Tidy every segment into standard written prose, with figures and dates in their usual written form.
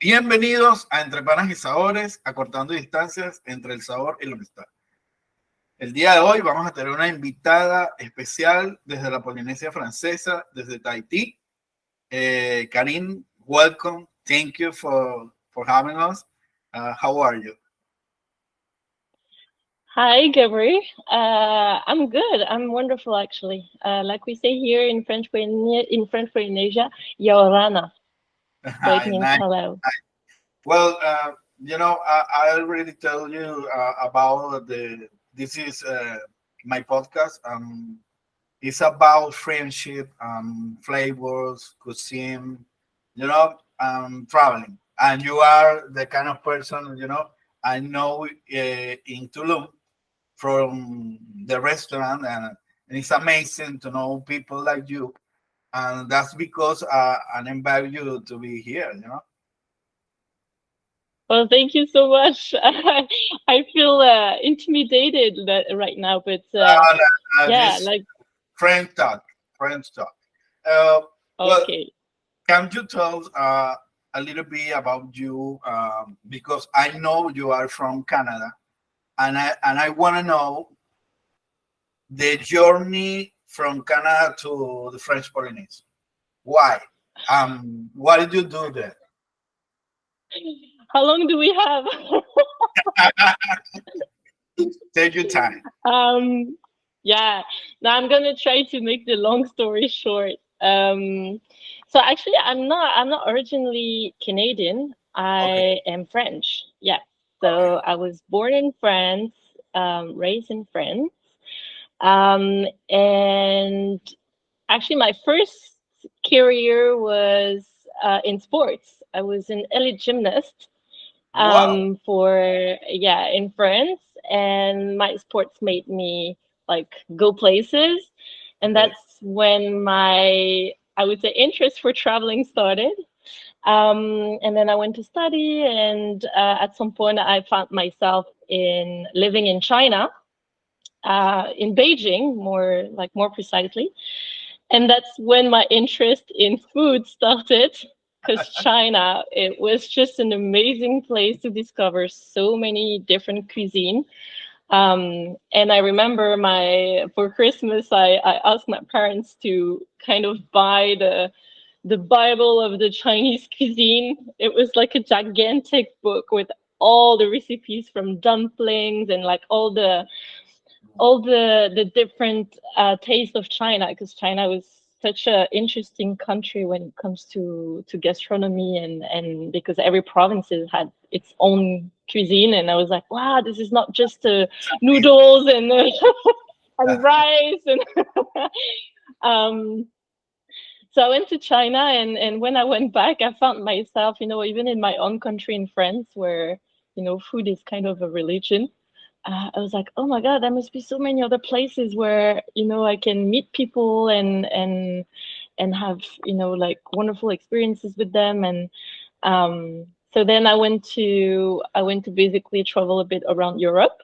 Bienvenidos a Entre Panas y Sabores, acortando distancias entre el sabor y la amistad. El día de hoy vamos a tener una invitada especial desde la Polinesia Francesa, desde Tahití. Karin, welcome. Thank you for having us. How are you? Hi, Gabriel. I'm good. I'm wonderful, actually. Like we say here in French Polynesia, Yorana. So it means Nice. hello. Well, I already told you about this is my podcast. It's about friendship, flavors, cuisine, traveling. And you are the kind of person, I know in Tulum from the restaurant, and it's amazing to know people like you. And that's because I invite you to be here. Well, thank you so much. I feel intimidated right now, but yeah, This like, friend talk, friends talk. Uh, well, okay. can you tell a little bit about you? Because I know you are from Canada, and I want to know the journey from Canada to the French Polynesia. Why? What did you do there? How long do we have? Take your time. um, yeah. Now I'm gonna try to make the long story short. So actually, I'm not originally Canadian. Okay. I am French. Yeah. So I was born in France, raised in France, and actually my first career was in sports. I was an elite gymnast Wow. for yeah in France, and my sports made me like go places, and Okay. that's when my I would say interest for traveling started. And then I went to study, and at some point I found myself in living in China, in Beijing, more precisely, and that's when my interest in food started, because China, it was just an amazing place to discover so many different cuisine. And I remember for Christmas, I asked my parents to kind of buy the Bible of the Chinese cuisine. It was like a gigantic book with all the recipes from dumplings and like all the different tastes of China, because China was such an interesting country when it comes to gastronomy, and because every province had its own cuisine, and I was like, wow, this is not just noodles and and rice and um so I went to China, and when I went back, I found myself, even in my own country in France, where food is kind of a religion. I was like, oh my God, there must be so many other places where, I can meet people and have, like wonderful experiences with them. And so then I went to basically travel a bit around Europe.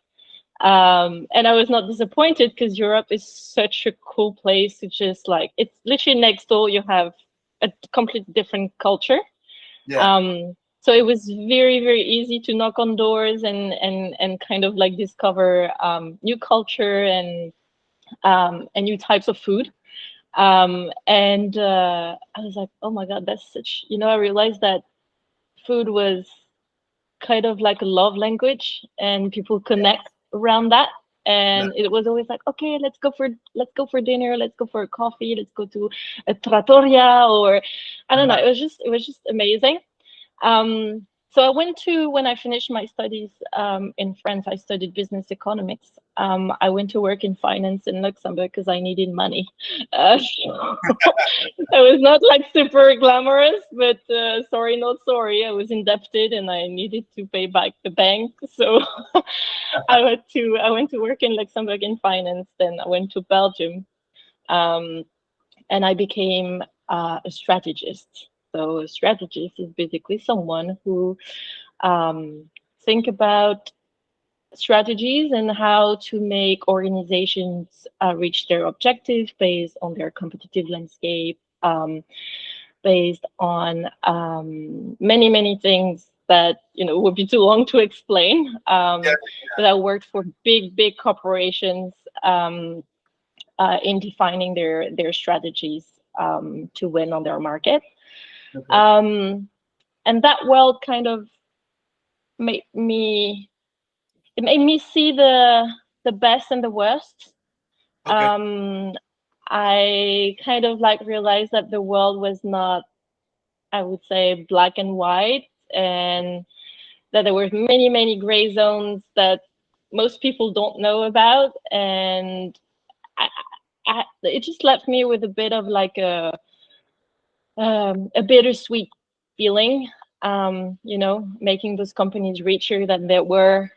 And I was not disappointed, because Europe is such a cool place to just like, it's literally next door. You have a completely different culture. Yeah. So it was very, very easy to knock on doors and kind of like discover new culture and new types of food. And I was like, oh my God, that's such, I realized that food was kind of like a love language, and people connect around that. Yeah. And it was always like, okay, let's go for dinner, let's go for a coffee, let's go to a trattoria, or I don't know. It was just amazing. So when I finished my studies in France, I studied business economics. I went to work in finance in Luxembourg because I needed money. It was not like super glamorous, but sorry, not sorry. I was indebted and I needed to pay back the bank. So I went to work in Luxembourg in finance. Then I went to Belgium, um, and I became a strategist. So a strategist is basically someone who think about strategies and how to make organizations reach their objectives based on their competitive landscape, based on many things that would be too long to explain. But I worked for big corporations in defining their strategies to win on their market. Okay. And that world kind of made me see the best and the worst. Okay. I kind of like realized that the world was not, I would say, black and white, and that there were many gray zones that most people don't know about. And it just left me with a bit of like a bittersweet feeling, making those companies richer than they were,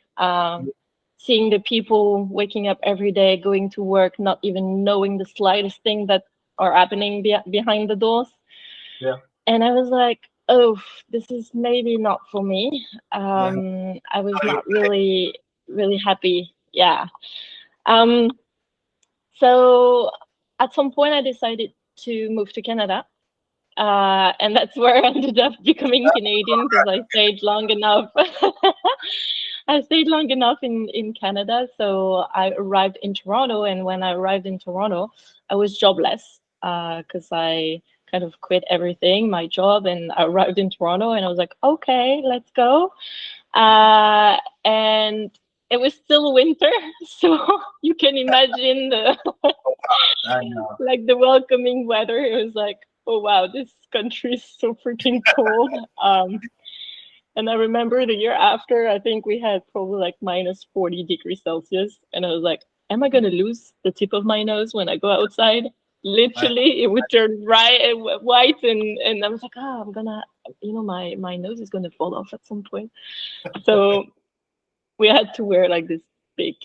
seeing the people waking up every day, going to work, not even knowing the slightest thing that are happening behind the doors. Yeah. And I was like, oh, this is maybe not for me. I was not really happy. Yeah. So at some point I decided to move to Canada. And that's where I ended up becoming Canadian, because I stayed long enough. I stayed long enough in Canada. So I arrived in Toronto. And when I arrived in Toronto, I was jobless because I kind of quit everything, my job, and I arrived in Toronto. And I was like, okay, let's go. And it was still winter. So you can imagine like the welcoming weather. It was like, oh wow, this country is so freaking cold. And I remember the year after, I think we had probably like minus 40 degrees Celsius. And I was like, am I going to lose the tip of my nose when I go outside? Literally, it would turn white. And I was like, oh, I'm going to, my nose is going to fall off at some point. So we had to wear like this big,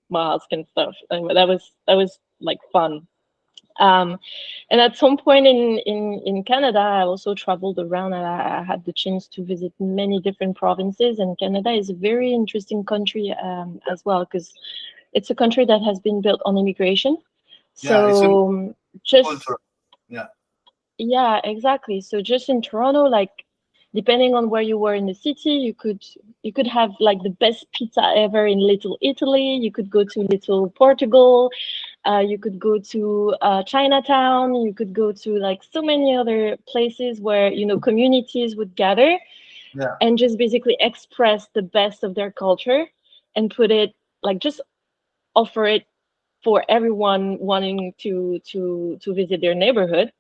mask and stuff. And that was like fun. And at some point in Canada, I also traveled around, and I had the chance to visit many different provinces. And Canada is a very interesting country as well, because it's a country that has been built on immigration. So yeah, exactly. So just in Toronto, like depending on where you were in the city, you could have like the best pizza ever in Little Italy. You could go to Little Portugal. You could go to Chinatown. You could go to like so many other places where communities would gather, and just basically express the best of their culture and put it like just offer it for everyone wanting to visit their neighborhood.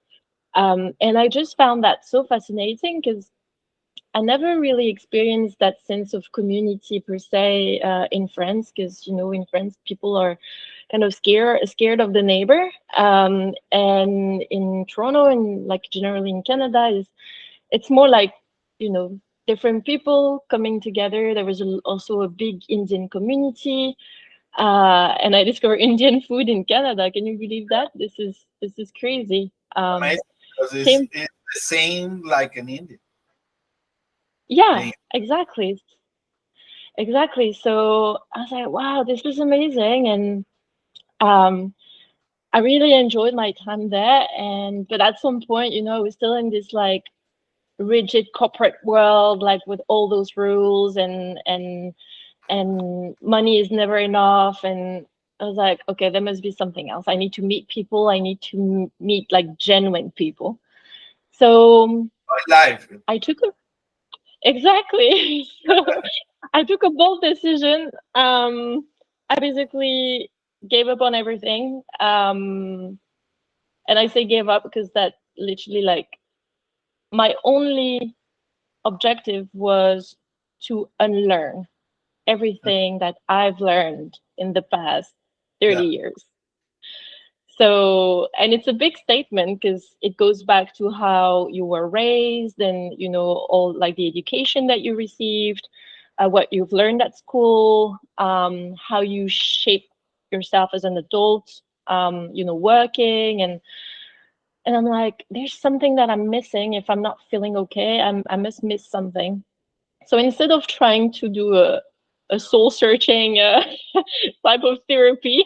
And I just found that so fascinating, because I never really experienced that sense of community per se in France, because in France people are kind of scared of the neighbor. And in Toronto, and like generally in Canada, it's more like different people coming together. There was also a big Indian community, and I discovered Indian food in Canada. Can you believe that? This is crazy. Amazing, because it's the same like in India. Yeah, exactly. So I was like, wow, this is amazing. And I really enjoyed my time there. But at some point, I was still in this like rigid corporate world, like with all those rules, and money is never enough. And I was like, okay, there must be something else. I need to meet people. I need to meet like genuine people. So I took exactly. So I took a bold decision. I basically gave up on everything. And I say gave up because that literally like my only objective was to unlearn everything that I've learned in the past 30 years. So, and it's a big statement because it goes back to how you were raised, and all like the education that you received, what you've learned at school, how you shape yourself as an adult, working, and I'm like, there's something that I'm missing. If I'm not feeling okay, I must miss something. So instead of trying to do a soul searching type of therapy,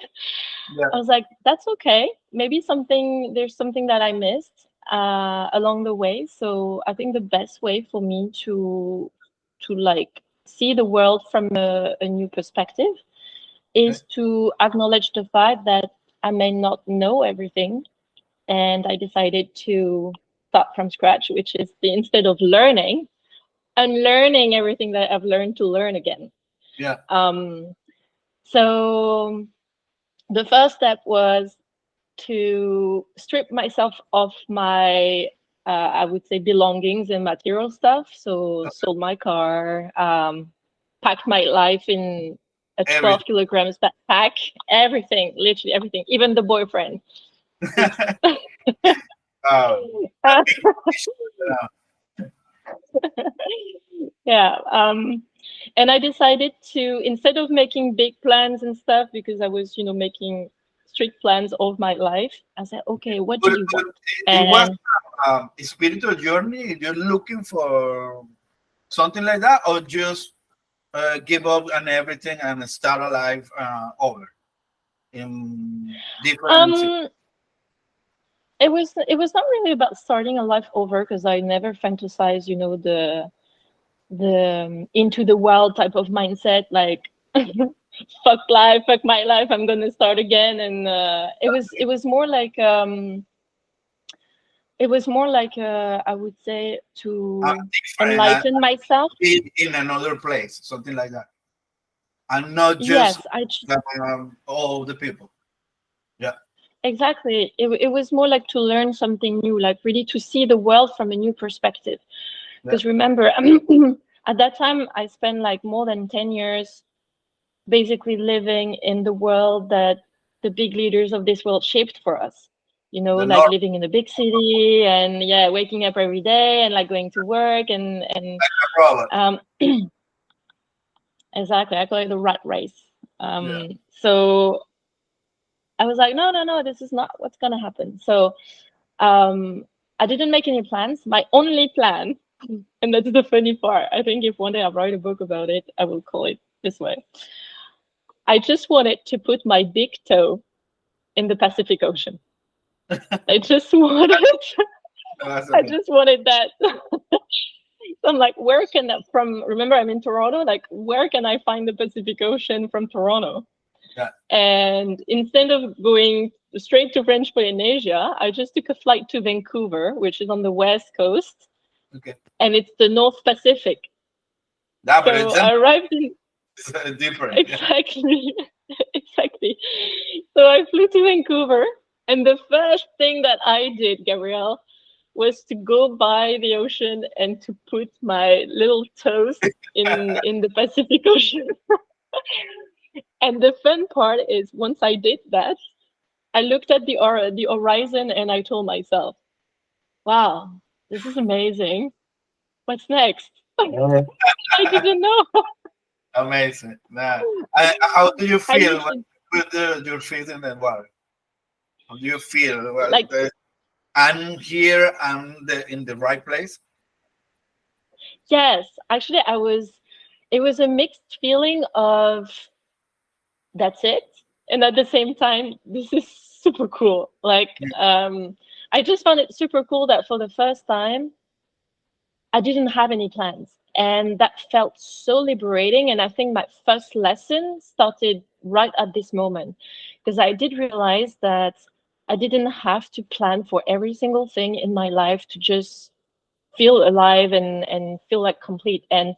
I was like, that's okay. Maybe there's something that I missed. along the way. So I think the best way for me to like see the world from a new perspective is to acknowledge the fact that I may not know everything, and I decided to start from scratch, which is instead of learning, unlearning everything that I've learned to learn again. Yeah. So the first step was to strip myself of my, I would say, belongings and material stuff. So sold my car, packed my life in a 12 kilograms backpack, everything, literally everything, even the boyfriend. Yeah. And I decided to, instead of making big plans and stuff, because I was, making strict plans of my life, I said, okay, what do you want? It was a spiritual journey. You're looking for something like that, or just give up on everything and start a life over in different. It was not really about starting a life over, because I never fantasize, the into the wild type of mindset, like fuck life, fuck my life, I'm gonna start again. And it was more like I would say, to enlighten myself in another place, something like that, and not just all the people. Yeah, exactly. It was more like to learn something new, like really to see the world from a new perspective. Because remember, at that time, I spent like more than 10 years basically living in the world that the big leaders of this world shaped for us. Like living in a big city and waking up every day and like going to work and exactly. I call it the rat race. So I was like, no, this is not what's gonna happen. So I didn't make any plans. My only plan, and that's the funny part, I think if one day I write a book about it, I will call it this way. I just wanted to put my big toe in the Pacific Ocean. I just wanted that. So I'm like, where can that remember I'm in Toronto, like where can I find the Pacific Ocean from Toronto? Yeah. And instead of going straight to French Polynesia, I just took a flight to Vancouver, which is on the west coast. Okay. And it's the North Pacific. Yeah, so I arrived in different. Exactly. Exactly. So I flew to Vancouver, and the first thing that I did, Gabrielle, was to go by the ocean and to put my little toes in the Pacific Ocean. And the fun part is, once I did that, I looked at the horizon and I told myself, wow, this is amazing. What's next? I didn't know. Amazing. How do you feel when you put your feet in the water? How do you feel? Well, like, I'm here, I'm in the right place? Yes, actually, it was a mixed feeling of, that's it. And at the same time, this is super cool. Like, I just found it super cool that for the first time, I didn't have any plans. And that felt so liberating. And I think my first lesson started right at this moment, because I did realize that I didn't have to plan for every single thing in my life to just feel alive and feel like complete. And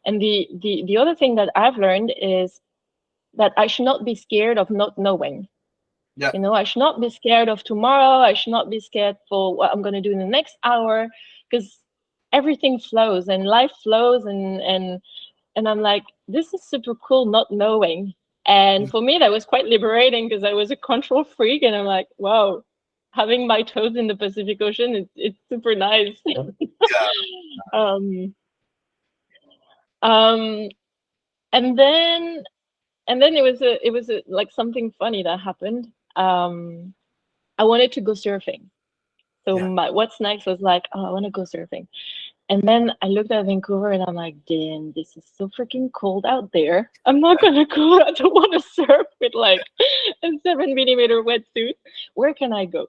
the other thing that I've learned is that I should not be scared of not knowing. Yeah. I should not be scared of tomorrow. I should not be scared for what I'm going to do in the next hour, because everything flows and life flows, and I'm like, this is super cool not knowing. And for me, that was quite liberating, because I was a control freak, and I'm like, wow, having my toes in the Pacific Ocean, it's super nice. Yeah. And then it was like something funny that happened. I wanted to go surfing. So what's next was like, oh, I want to go surfing. And then I looked at Vancouver and I'm like, damn, this is so freaking cold out there. I'm not gonna go. I don't want to surf with like a 7mm wetsuit. Where can I go?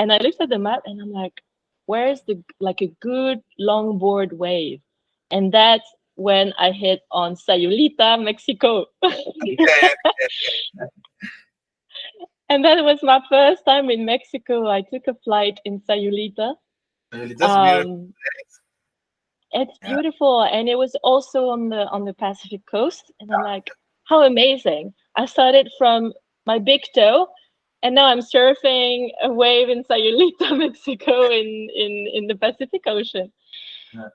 And I looked at the map and I'm like, where's the like a good longboard wave? And that's when I hit on Sayulita, Mexico. Okay. And that was my first time in Mexico. I took a flight in Sayulita. That's beautiful. It's Yeah. beautiful, and it was also on the Pacific coast. And I'm like, how amazing! I started from my big toe, and now I'm surfing a wave in Sayulita, Mexico, in the Pacific Ocean. Yeah.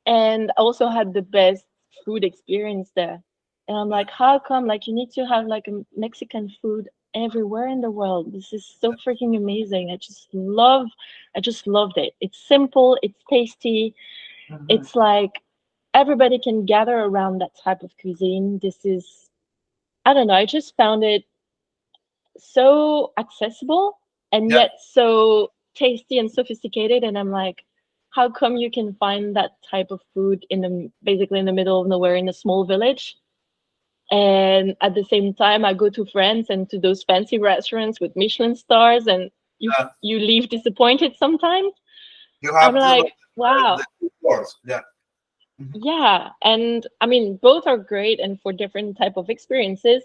And I also had the best food experience there. And I'm like, how come? Like, you need to have like a Mexican food everywhere in the world. This is so freaking amazing. I just loved it. It's simple, it's tasty. It's like everybody can gather around that type of cuisine. This is, I don't know, I just found it so accessible and Yeah. yet so tasty and sophisticated. And I'm like, how come you can find that type of food in the basically in the middle of nowhere in a small village? And at the same time, I go to France and to those fancy restaurants with Michelin stars, and you leave disappointed sometimes. You I'm have like, wow. the course. Yeah. Yeah, and I mean, both are great and for different type of experiences,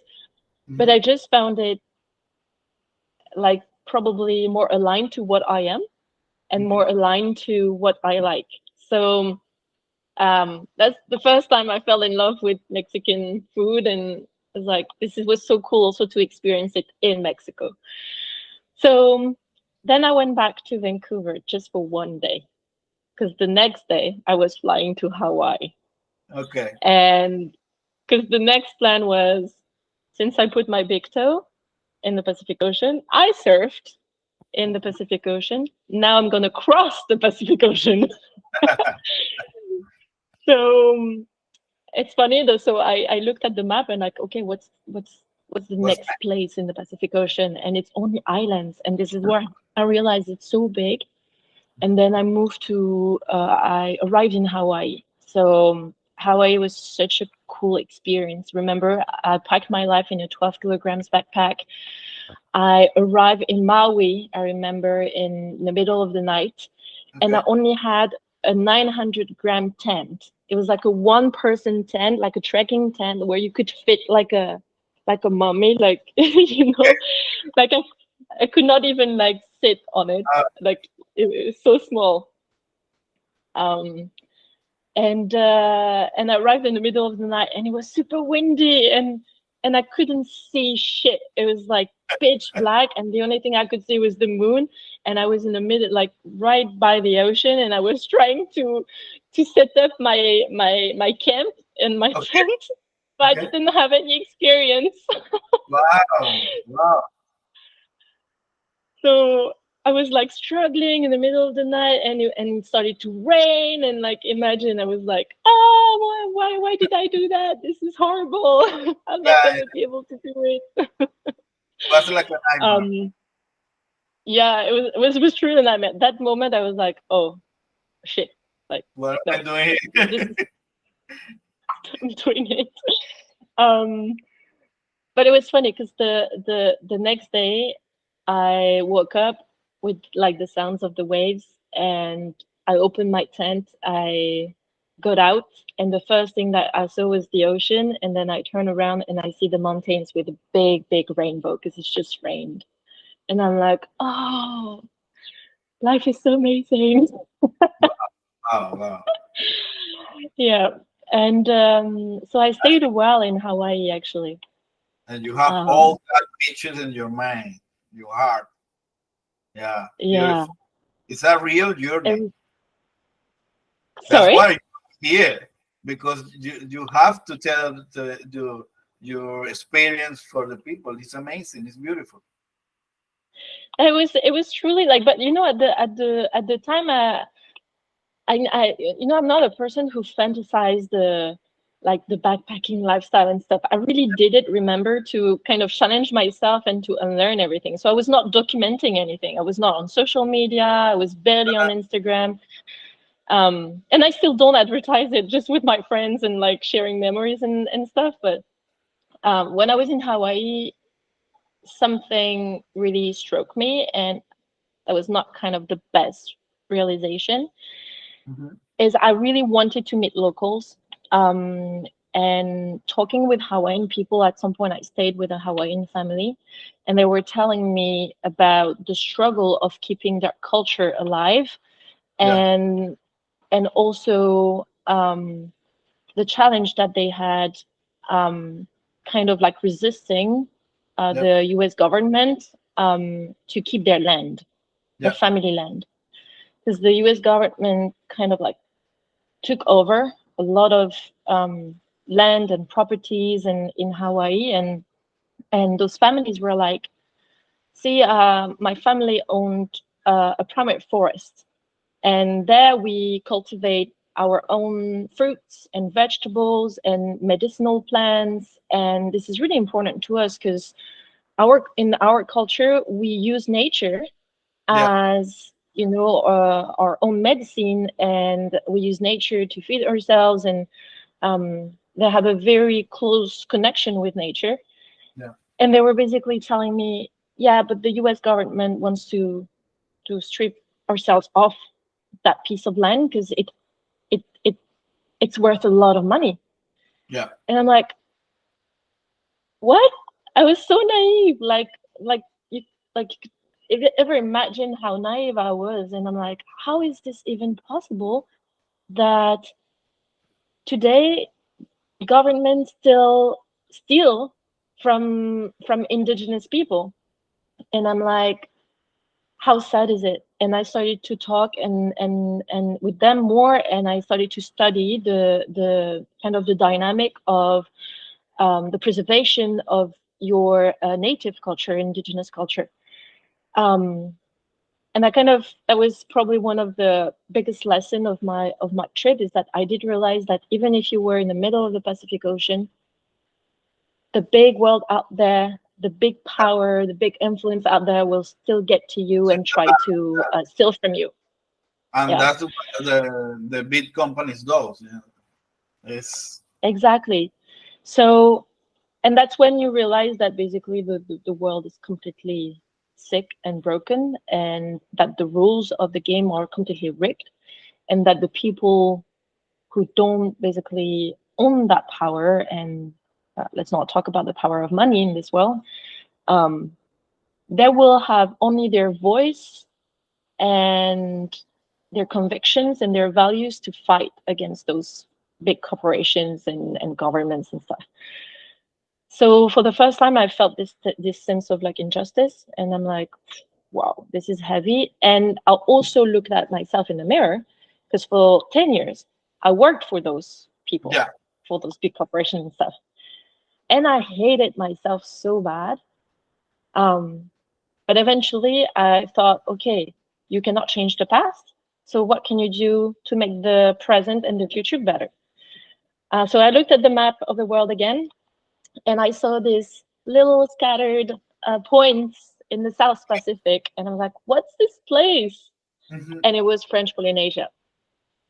but I just found it like probably more aligned to what I am and more aligned to what I like. So that's the first time I fell in love with Mexican food, and I was like, was so cool also to experience it in Mexico. So then I went back to Vancouver just for one day, because the next day I was flying to Hawaii. Okay. And because the next plan was, since I put my big toe in the Pacific Ocean, I surfed in the Pacific Ocean. Now I'm gonna cross the Pacific Ocean. So it's funny though. So I looked at the map and like, okay, what's the next place in the Pacific Ocean? And it's only islands. And this is where I realized it's so big. And then I arrived in Hawaii. So Hawaii was such a cool experience. Remember, I packed my life in a 12 kilograms backpack. I arrived in Maui, I remember, in the middle of the night, and I only had a 900-gram tent. It was like a one-person tent, like a trekking tent, where you could fit like a mummy, like like I could not even like sit on it, like it was so small. And I arrived in the middle of the night, and it was super windy, and I couldn't see shit. It was like pitch black, and the only thing I could see was the moon. And I was in the middle, like right by the ocean, and I was trying to set up my camp and my tent, but I didn't have any experience. Wow. So I was like struggling in the middle of the night, and it started to rain, and like imagine I was like, oh, why did I do that? This is horrible. I'm not gonna be able to do it. Was like a nightmare. Yeah, it was truly a nightmare. That moment I was like, oh shit, like what am I doing here? I'm doing it. But it was funny because the next day I woke up with like the sounds of the waves, and I opened my tent. I got out, and the first thing that I saw was the ocean. And then I turn around and I see the mountains with a big rainbow because it's just rained. And I'm like, oh, life is so amazing. Wow. Yeah. And so I stayed a while in Hawaii, actually. And you have all that pictures in your mind, your heart. Yeah. Beautiful. It's a real journey. That's why you're here, because you have to tell your experience for the people. It's amazing. It's beautiful. It was truly like, but you know, at the time, I I'm not a person who fantasized the backpacking lifestyle and stuff. I really did it, remember, to kind of challenge myself and to unlearn everything. So I was not documenting anything. I was not on social media. I was barely on Instagram. And I still don't advertise it, just with my friends and like sharing memories and stuff. But when I was in Hawaii, something really struck me, and that was not kind of the best realization, Mhm. is I really wanted to meet locals. And talking with Hawaiian people, at some point I stayed with a Hawaiian family, and they were telling me about the struggle of keeping their culture alive, Yeah, and also the challenge that they had, kind of like resisting yeah, the US government, to keep their land, their yeah, family land. Because the US government kind of like took over a lot of land and properties in Hawaii, and those families were like, see, my family owned a primate forest, and there we cultivate our own fruits and vegetables and medicinal plants, and this is really important to us because in our culture we use nature yeah, as, our own medicine, and we use nature to feed ourselves, and they have a very close connection with nature. yeah, And they were basically telling me, yeah, but the US government wants to strip ourselves off that piece of land because it's worth a lot of money. yeah, And I'm like, what? I was so naive. Like you like if you ever imagine how naive I was, and I'm like, how is this even possible that today government still steal from indigenous people? And I'm like, how sad is it? And I started to talk and with them more, and I started to study the kind of the dynamic of the preservation of your native culture, indigenous culture. Um, and that was probably one of the biggest lesson of my trip, is that I did realize that even if you were in the middle of the Pacific Ocean, the big world out there, the big power, the big influence out there will still get to you and try to steal from you. and Yeah, that's what the big companies does. You know? It's exactly. So, and that's when you realize that basically the world is completely sick and broken, and that the rules of the game are completely rigged, and that the people who don't basically own that power, and let's not talk about the power of money in this world, um, they will have only their voice and their convictions and their values to fight against those big corporations and governments and stuff. So for the first time, I felt this sense of like injustice, and I'm like, wow, this is heavy. And I also looked at myself in the mirror, because for 10 years I worked for those people, yeah, for those big corporations and stuff, and I hated myself so bad. Um, but eventually, I thought, okay, you cannot change the past. So what can you do to make the present and the future better? So I looked at the map of the world again, and I saw these little scattered points in the South Pacific, and I was like, "What's this place?" mhm. And it was French Polynesia.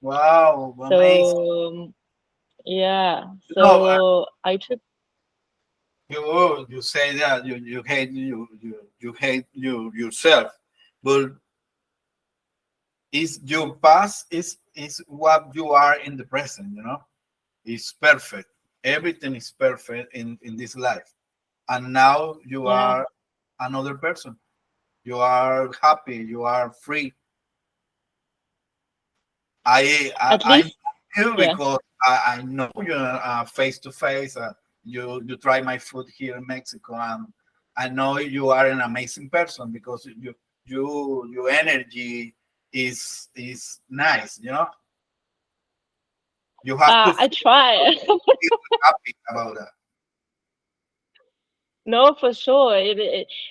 Wow, amazing. So yeah, No, so I took. you say that you hate you hate yourself, but is your past is what you are in the present. You know, it's perfect. Everything is perfect in this life, and now you Yeah, are another person. You are happy. You are free. at I least, know you yeah, because I know you face to face. You try my food here in Mexico, and I know you are an amazing person because your energy is nice. You know, you have to I try. feel happy about that. No, for sure.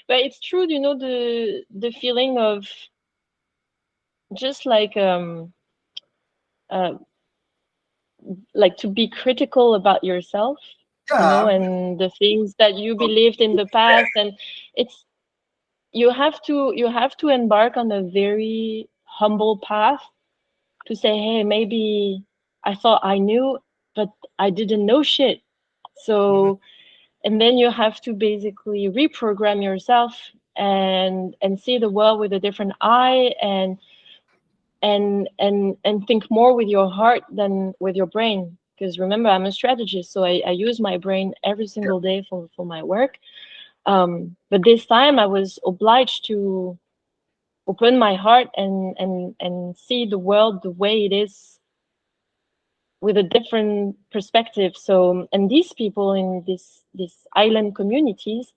But it's true, the feeling of just uh, like to be critical about yourself, Yeah, and the things that you believed in the past, and it's you have to embark on a very humble path to say, hey, maybe I thought I knew, but I didn't know shit. mhm, So And then you have to basically reprogram yourself and see the world with a different eye, and think more with your heart than with your brain. Because remember, I'm a strategist, so I use my brain every single day for my work. But this time I was obliged to open my heart and see the world the way it is, with a different perspective. So, and these people in this island communities,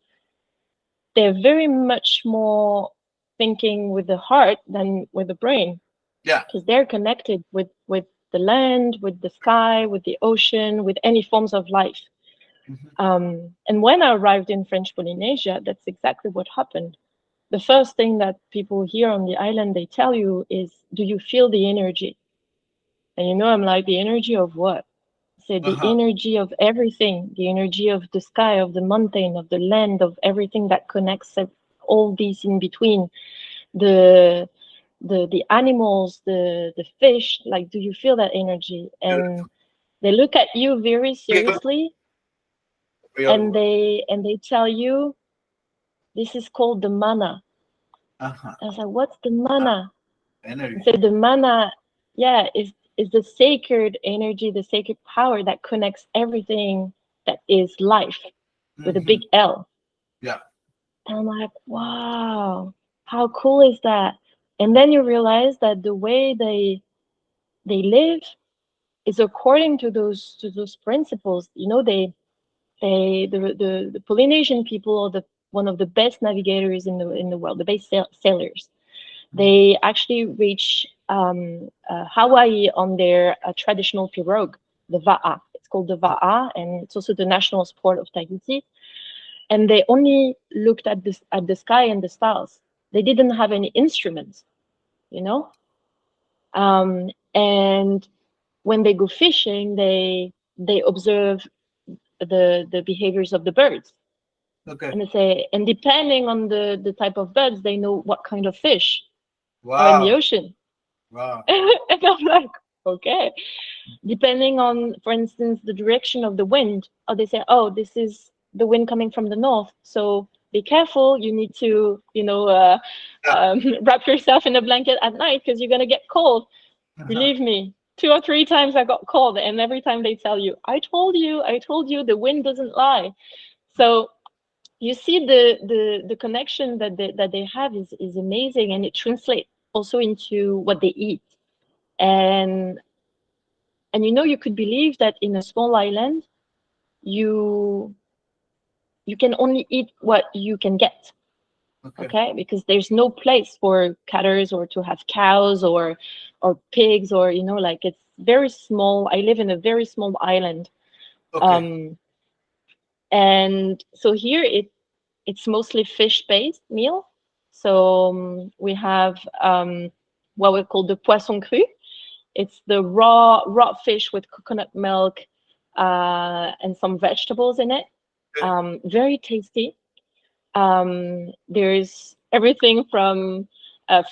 they're very much more thinking with the heart than with the brain. Yeah. Because they're connected with the land, with the sky, with the ocean, with any forms of life. And when I arrived in French Polynesia, that's exactly what happened. The first thing that people here on the island, they tell you is, do you feel the energy? And you know, I'm like, the energy of what? Say the energy of everything, the energy of the sky, of the mountain, of the land, of everything that connects all these in between. The animals, the fish, like, do you feel that energy? And they look at you very seriously, and they tell you, this is called the mana. I was like, what's the mana? Energy. So the mana, yeah, is the sacred energy, the sacred power that connects everything that is life, with a big L. Yeah. And I'm like, wow, how cool is that? And then you realize that the way they live is according to those principles. You know, the Polynesian people are one of the best navigators in the world, the best sailors. They actually reach Hawaii on their traditional pirogue, the Va'a. It's called the Va'a, and it's also the national sport of Tahiti. And they only looked at the sky and the stars. They didn't have any instruments, you know. And when they go fishing, they observe the behaviors of the birds. Okay. And they say, and depending on the type of birds, they know what kind of fish are in the ocean. Wow. And I'm like, okay. Depending on, for instance, the direction of the wind, or they say, oh, this is the wind coming from the north, so be careful. You need to, wrap yourself in a blanket at night because you're gonna get cold. Believe me, 2 or 3 times I got cold, and every time they tell you, I told you, the wind doesn't lie. So you see the connection that they have is amazing, and it translates also into what they eat. And you could believe that in a small island, you can only eat what you can get. Okay, because there's no place for cattle or to have cows or pigs, or like, it's very small. I live in a very small island. And so here it's mostly fish-based meal. So we have what we call the poisson cru. It's the raw fish with coconut milk and some vegetables in it. Very tasty. There's everything from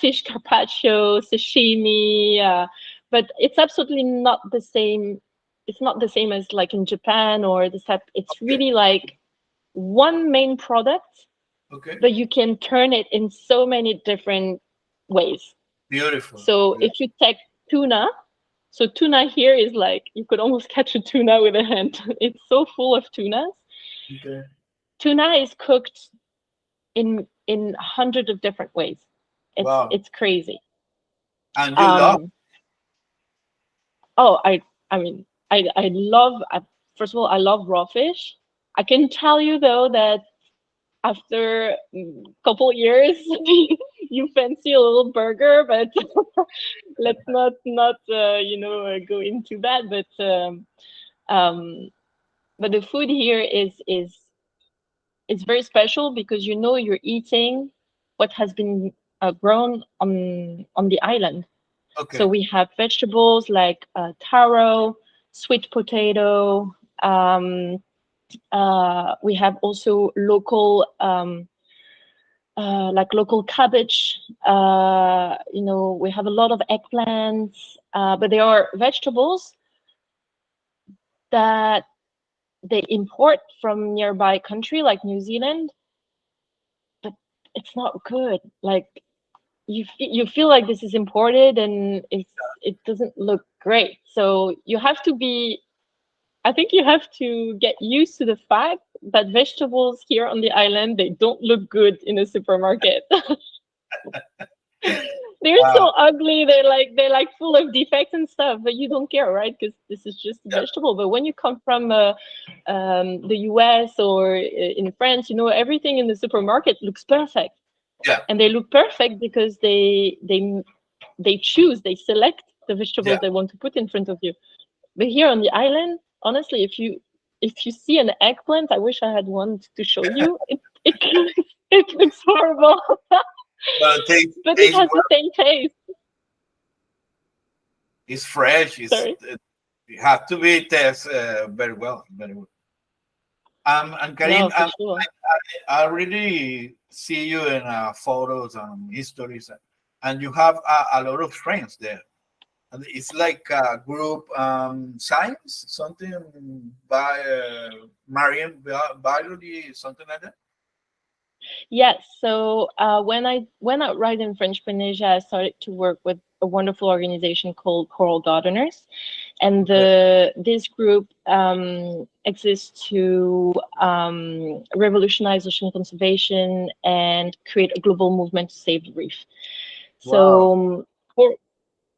fish carpaccio, sashimi, but it's absolutely not the same. It's not the same as like in Japan or the type. It's really like one main product, but you can turn it in so many different ways. Beautiful. So if you take tuna, so tuna here is like, you could almost catch a tuna with a hand. It's so full of tunas. Tuna is cooked in hundreds of different ways. It's crazy. And you love? Oh, I mean, I love. First of all, I love raw fish. I can tell you though that after a couple years, you fancy a little burger, but let's not go into that. But the food here is very special, because you're eating what has been grown on the island. So we have vegetables like taro, sweet potato. We have also local local cabbage. We have a lot of eggplants, but they are vegetables that they import from nearby country like New Zealand, but it's not good. Like you feel like this is imported and it doesn't look great. So you have to be, I think you have to get used to the fact that vegetables here on the island, they don't look good in a supermarket. They're so Wow. ugly. They're like full of defects and stuff, but you don't care, right? Because this is just a Yeah. vegetable. But when you come from the US or in France, you know, everything in the supermarket looks perfect, Yeah. and they look perfect because they choose, they select the vegetables Yeah. they want to put in front of you. But here on the island, honestly, if you see an eggplant, I wish I had one to show you. It looks horrible, But it but it tastes has the well. same taste. It's fresh. Sorry. It has to be tasted very well. Very well. And Karim, No, for sure. I really see you in photos and histories, and you have a lot of friends there. And it's like a group science, something by marine biology, something like that. Yes. So when I went out right in French Polynesia, I started to work with a wonderful organization called Coral Gardeners, and Okay. this group exists to revolutionize ocean conservation and create a global movement to save the reef. Wow. So for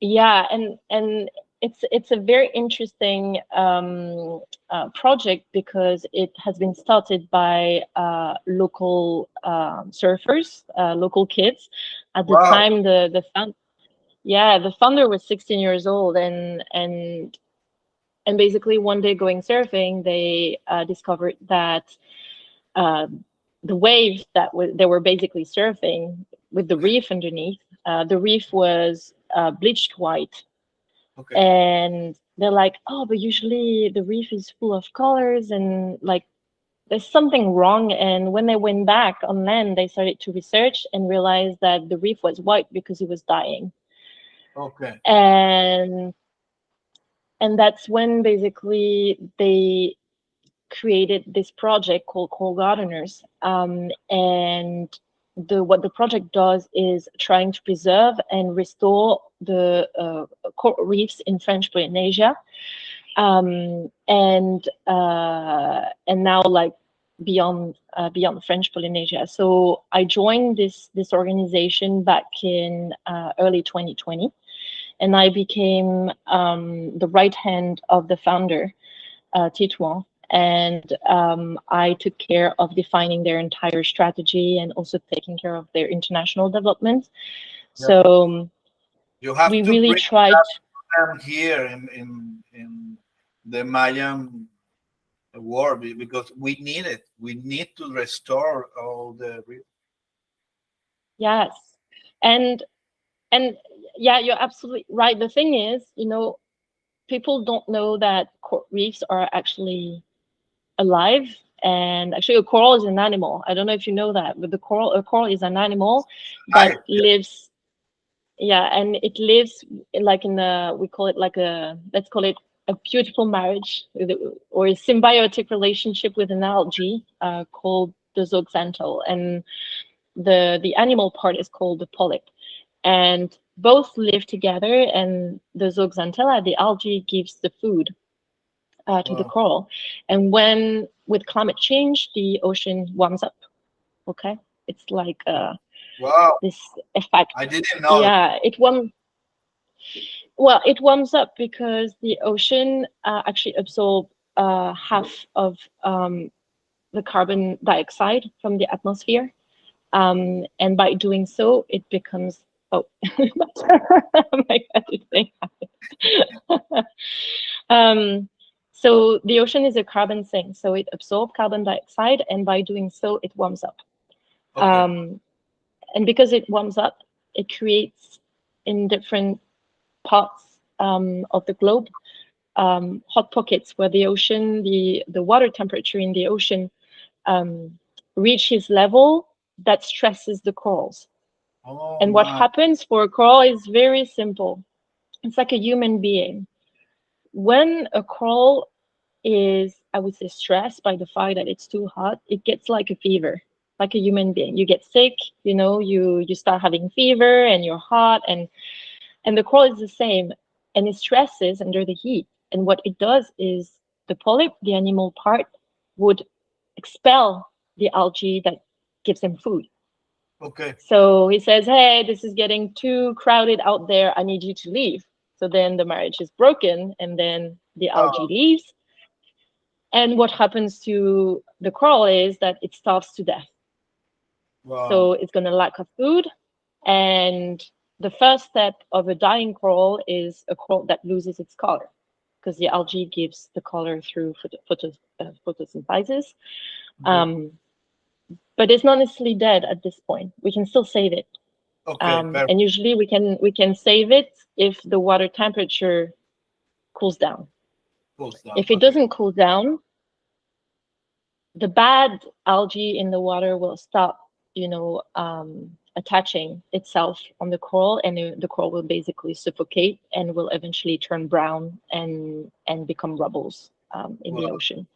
yeah, and it's a very interesting project because it has been started by local surfers, local kids. At the Wow. time, the founder was 16 years old, and basically one day going surfing, they discovered that uh, the waves that they were basically surfing with the Okay. reef underneath, the reef was bleached white, Okay. and they're like, oh, but usually the reef is full of colors and like there's something wrong. And when they went back on land, they started to research and realized that the reef was white because it was dying. Okay. And that's when basically they created this project called Coral Gardeners. And what the project does is trying to preserve and restore the coral reefs in French Polynesia, and now like beyond French Polynesia. So I joined this organization back in early 2020, and I became the right hand of the founder, Titouan. And I took care of defining their entire strategy and also taking care of their international development. Yeah. So You have we to really bring tried. them here in the Mayan world because we need it. We need to restore all the. Yes, and and yeah, you're absolutely right. The thing is, you know, people don't know that coral reefs are actually alive. And actually, a coral is an animal. I don't know if you know that, but a coral is an animal that Right. Yeah. lives. Yeah, and it lives like in a, we call it like a, let's call it a beautiful marriage or a symbiotic relationship with an algae called the zooxanthelle, and the animal part is called the polyp, and both live together. And the zooxanthella, the algae, gives the food to the Wow. coral. And when with climate change, the ocean warms up. Okay, it's like Wow. this effect. I didn't know that. Yeah, it warms up because the ocean actually absorbs half of the carbon dioxide from the atmosphere. And by doing so, it becomes, oh, oh my God, this thing happened. So the ocean is a carbon sink, so it absorbs carbon dioxide, and by doing so, it warms up. Okay. Um, and because it warms up, it creates in different parts of the globe hot pockets where the ocean, the water temperature in the ocean um, reaches level that stresses the corals. Oh And what my. happens for a coral is very simple. It's like a human being. When a coral is I would say, stressed by the fact that it's too hot, it gets like a fever, like a human being. You get sick, you know, you start having fever and you're hot, and the coral is the same, and it stresses under the heat. And what it does is the polyp, the animal part, would expel the algae that gives him food. Okay. So he says, hey, this is getting too crowded out there. I need you to leave. So then the marriage is broken, and then the algae leaves. And what happens to the coral is that it starves to death. Wow. So it's going to lack of food. And the first step of a dying coral is a coral that loses its color, because the algae gives the color through photosynthesis. But it's not necessarily dead at this point. We can still save it. Okay, and usually we can save it if the water temperature cools down. If it doesn't cool down, the bad algae in the water will stop, you know, attaching itself on the coral, and the coral will basically suffocate and will eventually turn brown and become rubbles in the ocean.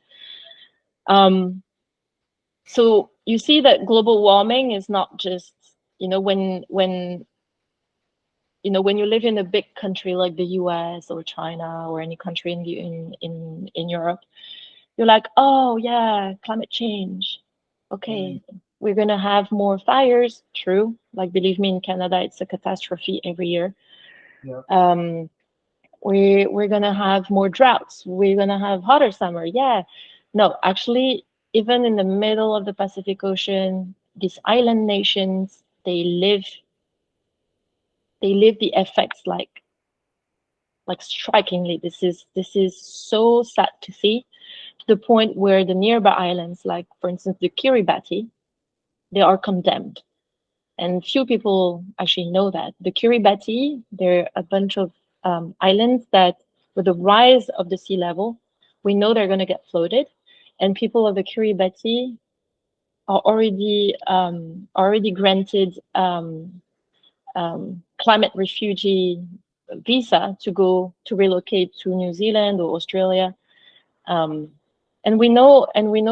So you see that global warming is not just, you know, when you know, when you live in a big country like the US or China or any country in Europe, you're like, oh yeah, climate change. Okay, we're gonna have more fires. True. Like, believe me, in Canada, it's a catastrophe every year. Yeah. We're gonna have more droughts. We're gonna have hotter summer. Yeah. No, actually, even in the middle of the Pacific Ocean, these island nations, they live the effects like strikingly. This is so sad to see, to the point where the nearby islands, like for instance the Kiribati, they are condemned. And few people actually know that. The Kiribati, they're a bunch of islands that, with the rise of the sea level, we know they're going to get flooded. And people of the Kiribati are already granted climate refugee visa to go to relocate to New Zealand or Australia. And we know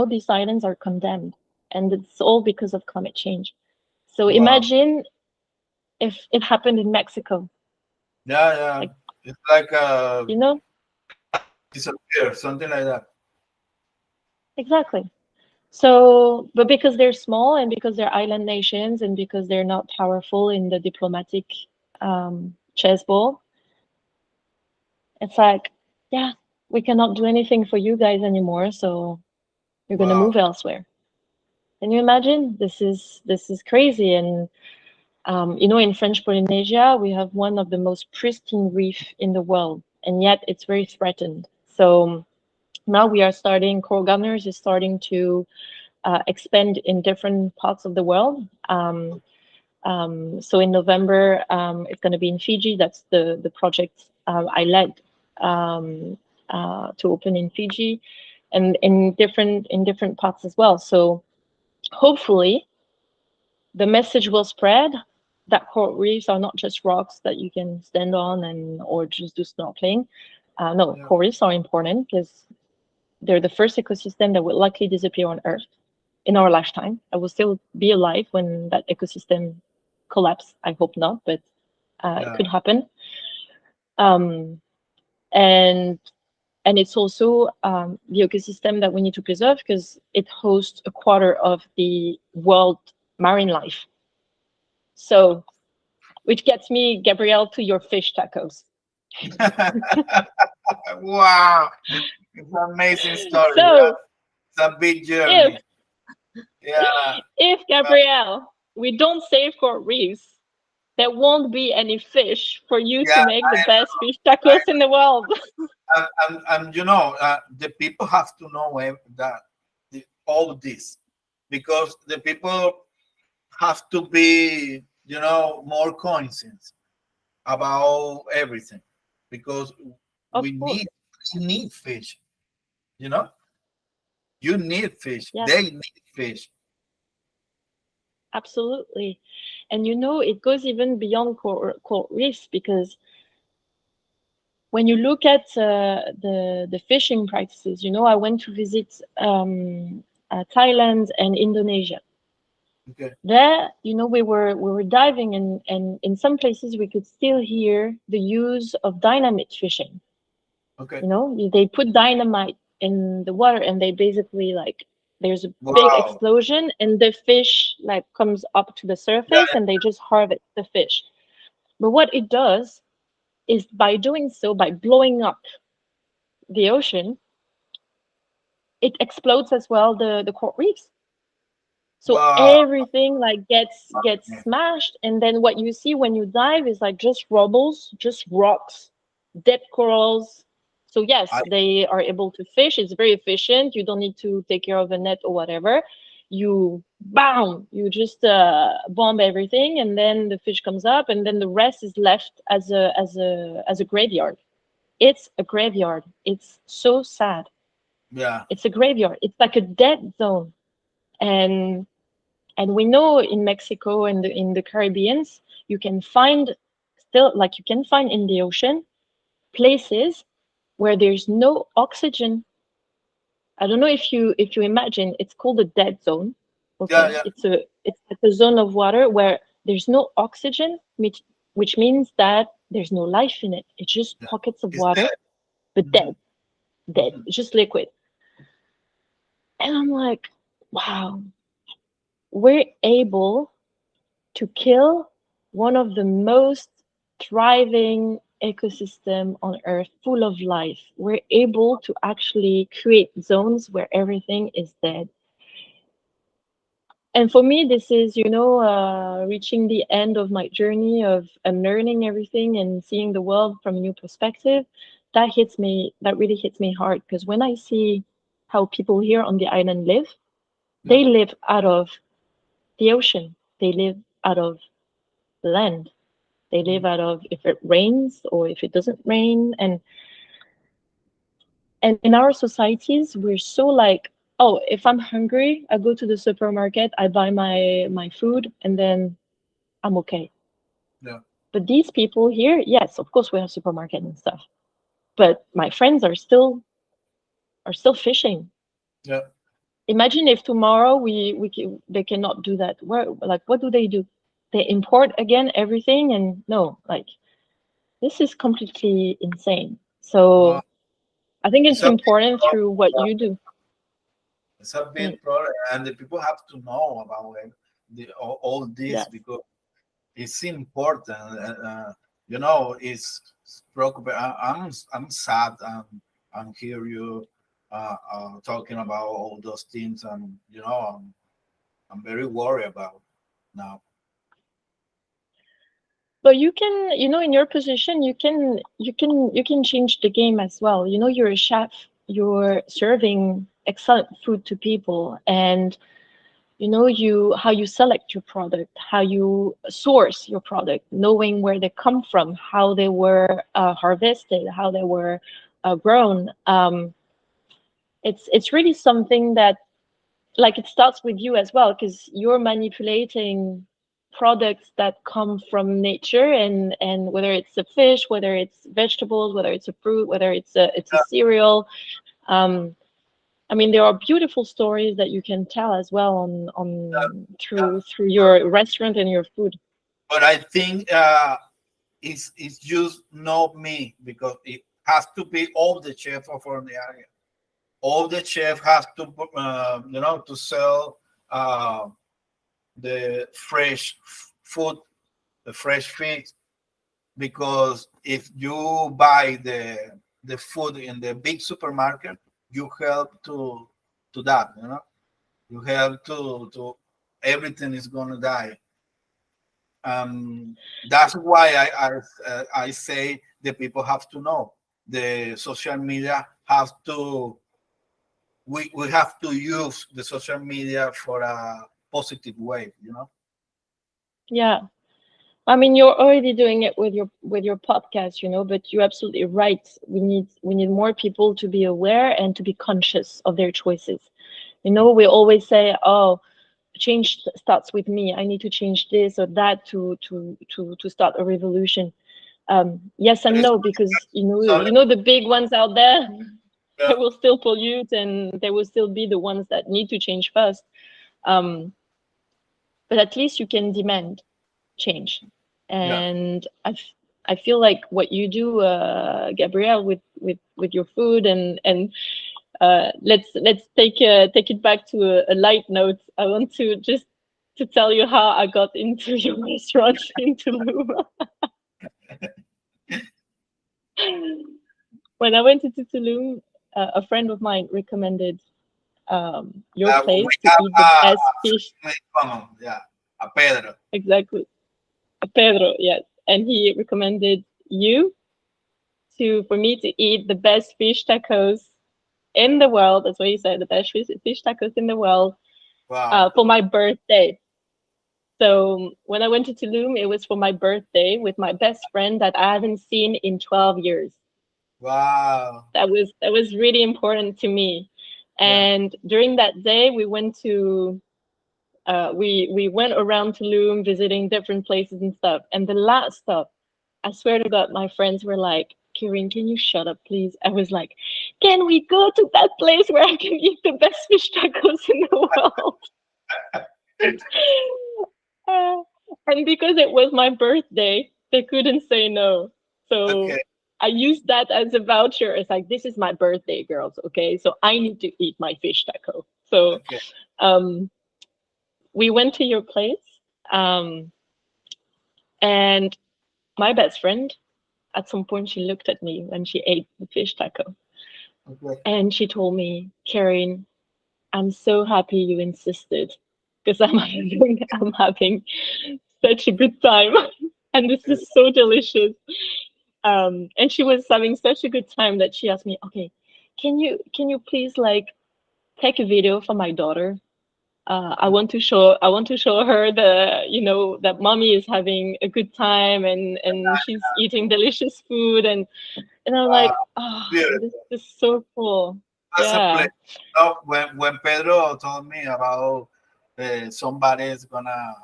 these islands are condemned, and it's all because of climate change. So imagine if it happened in Mexico. Yeah. Like, it's like you know, disappear, something like that. Exactly. So, but because they're small, and because they're island nations, and because they're not powerful in the diplomatic chessboard, it's like, yeah, we cannot do anything for you guys anymore, so you're going to move elsewhere. Can you imagine? This is crazy. And you know, in French Polynesia, we have one of the most pristine reef in the world, and yet it's very threatened. So now we are starting, Coral Governors is starting to expand in different parts of the world. So in November, it's going to be in Fiji. That's the project I led to open in Fiji, and in different parts as well. So hopefully the message will spread that coral reefs are not just rocks that you can stand on or just do snorkeling. No, coral reefs are important because they're the first ecosystem that will likely disappear on Earth in our lifetime. I will still be alive when that ecosystem collapse. I hope not, but it could happen. And it's also the ecosystem that we need to preserve because it hosts a quarter of the world marine life. So, which gets me, Gabrielle, to your fish tacos. Wow, it's an amazing story. So, it's a big journey. If Gabrielle, we don't save coral reefs, there won't be any fish for you to make the best fish tacos in the world. And you know, the people have to know that all this, because the people have to be, you know, more conscious about everything, because we need fish. You know, you need fish. Yes. They need fish. Absolutely. And you know, it goes even beyond coral reefs, because when you look at the fishing practices, you know, I went to visit Thailand and Indonesia. Okay. There, you know, we were diving, and in some places we could still hear the use of dynamite fishing. Okay. You know, they put dynamite in the water, and they basically like there's a big Wow. explosion, and the fish like comes up to the Yeah. surface, and they just harvest the fish. But what it does is by doing so, by blowing up the ocean, it explodes as well the coral reefs. So Wow. everything like gets smashed, and then what you see when you dive is like just rubbles, just rocks, dead corals. So yes, I, they are able to fish. It's very efficient. You don't need to take care of a net or whatever. You bam, you just bomb everything, and then the fish comes up, and then the rest is left as a graveyard. It's a graveyard. It's so sad. yeah. It's a graveyard. It's like a dead zone. And and we know in Mexico and in the Caribbeans, you can find still like you can find in the ocean places where there's no oxygen. I don't know if you imagine, it's called a dead zone. Yeah. Okay, Yeah. it's like a zone of water where there's no oxygen, which means that there's no life in it. It's just Yeah. pockets of It's water, dead. but Mhm, dead, mhm. just liquid. And I'm like, wow, we're able to kill one of the most thriving ecosystem on earth, full of life. We're able to actually create zones where everything is dead. And for me, this is, you know, reaching the end of my journey of unlearning everything and seeing the world from a new perspective. That hits me, that really hits me hard, because when I see how people here on the island live, Yeah. they live out of the ocean, they live out of the land. They live Mhm. out of if it rains or if it doesn't rain. And in our societies, we're so like, oh, if I'm hungry, I go to the supermarket, I buy my food, and then I'm okay. Yeah. But these people here, yes, of course we have supermarket and stuff. But my friends are still fishing. Yeah. Imagine if tomorrow they cannot do that. Where like what do? They import again everything, and no, like this is completely insane. Wow. So I think It's it's a big important problem. through what you do. It's a Mm, big problem, and the people have to know about it, all this yes. because it's important. You know, it's preoccupant. I'm sad. I'm hear you talking about all those things, and you know, I'm very worried about now. But you can, you know, in your position, you can change the game as well. You know, you're a chef, you're serving excellent food to people, and you know you how you select your product, how you source your product, knowing where they come from, how they were harvested, how they were grown. It's really something that like it starts with you as well, because you're manipulating products that come from nature, and whether it's a fish, whether it's vegetables, whether it's a fruit, whether it's a cereal. um I mean, there are beautiful stories that you can tell as well on through your restaurant and your food. But I think it's just not me because it has to be all the chef of the area. All the chef has to you know to sell uh, the fresh food, the fresh fish. Because if you buy the food in the big supermarket, you help to that. You know, you help to everything is gonna die. That's why I say the people have to know. The social media have to. We have to use the social media for a positive way. You know. Yeah. I mean, you're already doing it with your podcast, you know, but you're absolutely right. We need more people to be aware and to be conscious of their choices. You know, we always say, "Oh, change starts with me. I need to change this or that to start a revolution." Yes and It's- no, because so, the big ones out there, yeah, they will still pollute, and they will still be the ones that need to change first. Um, but at least you can demand change. yeah. And I feel like what you do, Gabrielle, with your food, and let's take it back to a light note. I want to just to tell you how I got into your restaurant in Tulum. When I went into Tulum, a friend of mine recommended your We place to have eat the best fish. in common, yeah, a Pedro. Exactly, Pedro, yes, and he recommended you to for me to eat the best fish tacos in the world. That's what he said, the best fish tacos in the world, Wow, for my birthday. So when I went to Tulum, it was for my birthday with my best friend that I haven't seen in 12 years. wow, That was really important to me. yeah. And during that day, we went to we went around Tulum visiting different places and stuff. And the last stop, I swear to God, my friends were like, Kirin, can you shut up, please? I was like, can we go to that place where I can eat the best fish tacos in the world? Uh, and because it was my birthday, they couldn't say no. Okay, So I used that as a voucher. It's like, this is my birthday, girls. Okay. So I need to eat my fish taco. So okay. um, we went to your place. Um, and my best friend, at some point, she looked at me when she ate the fish taco. Okay. And she told me, Karen, I'm so happy you insisted because I'm having such a good time. And this is so delicious. And she was having such a good time that she asked me, okay, can you please like take a video for my daughter? I want to show her that mommy is having a good time, and she's eating delicious food, and I'm Wow, like, oh, this beautiful. is so cool. That's a Yeah. place. No, when Pedro told me about somebody is gonna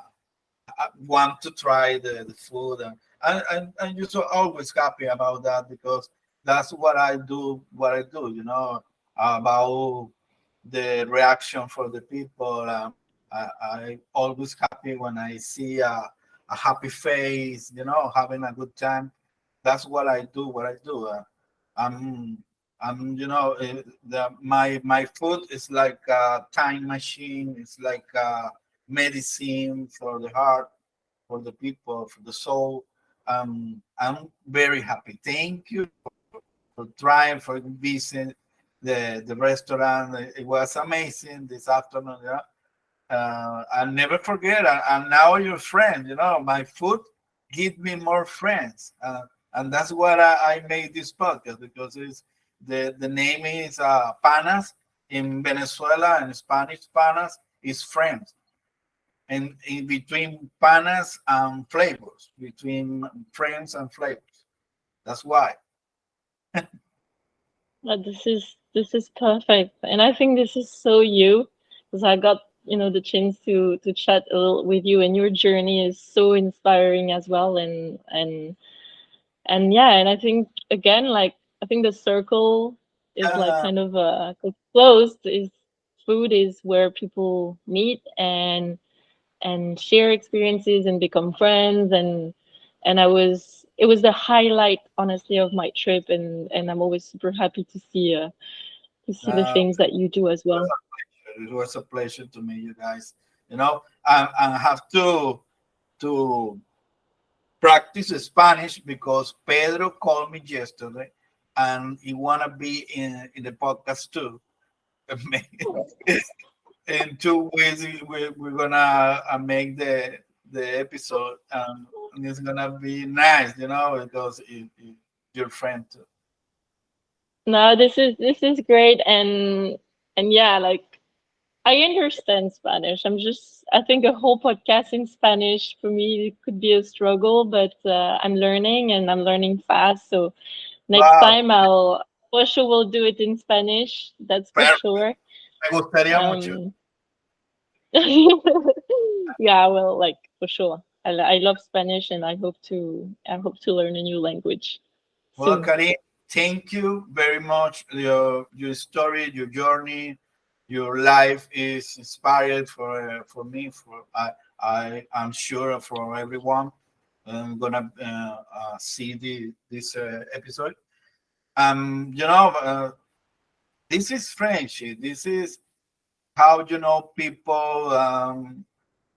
want to try the food, and you're so always happy about that because that's what I do. What I do, about the reaction for the people. I always happy when I see a happy face, having a good time. That's what I do. What I do. I'm, my food is like a time machine. It's like a medicine for the heart, for the people, for the soul. I'm very happy. Thank you for trying, for visiting the restaurant. It was amazing this afternoon. Yeah, I'll never forget. I'm now your friend. My food give me more friends, and that's what I made this podcast because it's the name is Panas in Venezuela, and Spanish Panas is friends, and in between Panas and flavors, between friends and flavors. That's why. This is perfect, and I think this is so you, because I got the chance to chat a little with you, and your journey is so inspiring as well, and yeah, and I think again, like I think the circle is like Uh, kind of closed. Is food is where people meet and share experiences and become friends, and it was the highlight, honestly, of my trip, and I'm always super happy to see the uh, things that you do as well. it was a pleasure to meet you guys. I have to practice Spanish because Pedro called me yesterday, and he wanna be in the podcast too. In 2 weeks, we're gonna make the episode, and it's gonna be nice, because your friend too. No, this is great, and yeah, like I understand Spanish. I think a whole podcast in Spanish for me could be a struggle, but I'm learning, and I'm learning fast. So next Wow, time I'll for sure will do it in Spanish. That's for perfect. sure. Me gustaría mucho. Um, yeah, well, like for sure. I love Spanish, and I hope to learn a new language Well, soon. Karim, thank you very much. Your story, your journey, your life is inspired for me. I'm sure for everyone. I'm gonna see this episode. You know, this is friendship. This is how people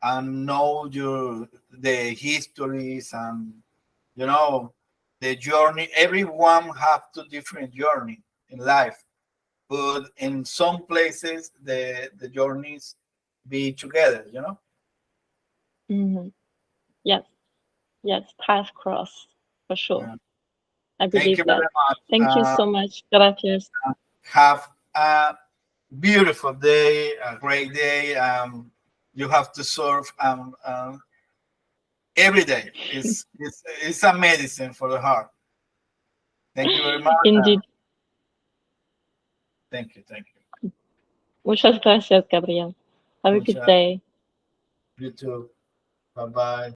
and know the histories and you know the journey. Everyone have two different journey in life, but in some places the journeys be together. Hmm. Yes, yes, path cross for sure. Yeah. I Thank believe you that. very much. Thank you so much. Gracias. Have a beautiful day, a great day. You have to surf every day. It's a medicine for the heart. Thank you very much. Indeed. Thank you. Thank you. Muchas gracias, Gabriel. Have a good Muchas. day. You too. Bye bye.